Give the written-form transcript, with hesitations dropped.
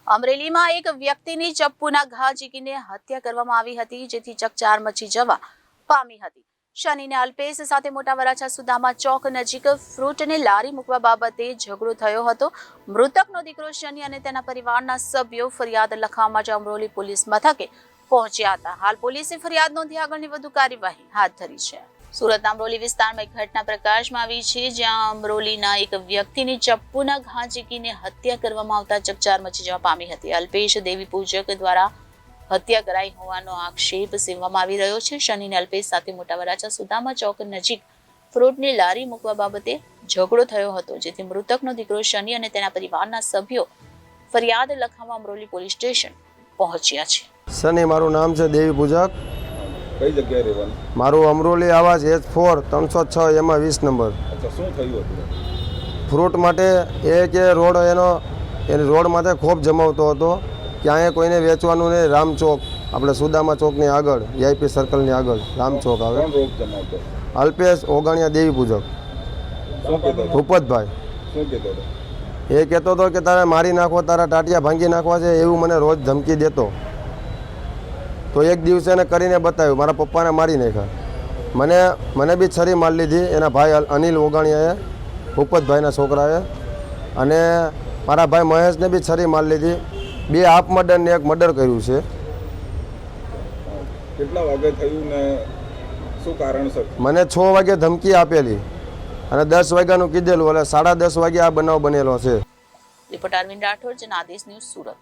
અમરેલીમાં એક વ્યક્તિની ચપ્પુના ઘા ઝીકીને હત્યા કરવામાં આવી હતી, જેથી ચકચાર મચી જવા પામી હતી. શનિને અલ્પેશ સાથે મોટા વરાછા સુદામા ચોક નજીક ફ્રૂટની લારી મૂકવા બાબતે ઝઘડો થયો હતો. મૃતકનો દીકરો શનિ અને તેના પરિવારના સભ્યો ફરિયાદ લખવા માટે અમરોલી પોલીસ મથકે પહોંચ્યા હતા. હાલ પોલીસે ફરિયાદ નોંધી આગળની વધુ કાર્યવાહી હાથ ધરી છે. સુરતના અમરોલી વિસ્તારમાં એક ઘટના પ્રકાશમાં આવી છે, જ્યાં અમરોલીના એક વ્યક્તિની ચપ્પુના ઘા ઝીકીને હત્યા કરવામાં આવતા ચકચાર મચી જવા પામી હતી. અલ્પેશ દેવી પૂજક દ્વારા હત્યા કરાઈ હોવાનો આક્ષેપ સેવવામાં આવી રહ્યો છે. શનિ અને અલ્પેશ સાથે મોટા વરાછા સુદામા ચોક નજીક ફ્રૂટની લારી મૂકવા બાબતે ઝઘડો થયો હતો, જેથી મૃતકનો દીકરો શનિ અને તેના પરિવારના સભ્યો ફરિયાદ લખાવવા અમરોલી પોલીસ સ્ટેશન પહોંચ્યા છે. શનિ મારું નામ છે, દેવી પૂજક. કઈ જગ્યાએ રહેવાનું? મારું અમરોલી આવાસ H4 306 એમાં 20 નંબર. અચ્છા, શું થયું હતું? ફ્રૂટ માટે એ કે રોડ રોડ માટે ખૂબ જમાવતો હતો કે અહીંયા કોઈને વેચવાનું નહીં. રામચોક આપણે સુદામા ચોકની આગળ VIP સર્કલની આગળ રામચોક આવે. કોણ રોગ જમાવતો? અલ્પેશ ઓગણિયા દેવી પૂજક. શું કહેતો? ભૂપતભાઈ. શું કહેતો હતો? એ કહેતો હતો કે તારે મારી નાખો, તારા ટાટિયા ભાંગી નાખવા છે, એવું મને રોજ ધમકી દેતો. તો એક દિવસે એને કરીને બતાવ્યું, મારા પપ્પાને મારી નાખ્યા. મને બી છરી મારી લીધી એના ભાઈ અનિલ ઓગાણિયાએ, ભૂપતભાઈના છોકરાએ, અને મારા ભાઈ મહેશને બી છરી મારી લીધી. 2 હાફ મર્ડર ને 1 મર્ડર કર્યું છે. કેટલા વાગે થયું ને શું કારણસર? મને 6 વાગે ધમકી આપેલી અને 10 વાગ્યાનું કીધેલું, એટલે 10:30 વાગે આ બનાવ બનેલો છે. Reporter Arvind Rathod, Janadesh news, Surat.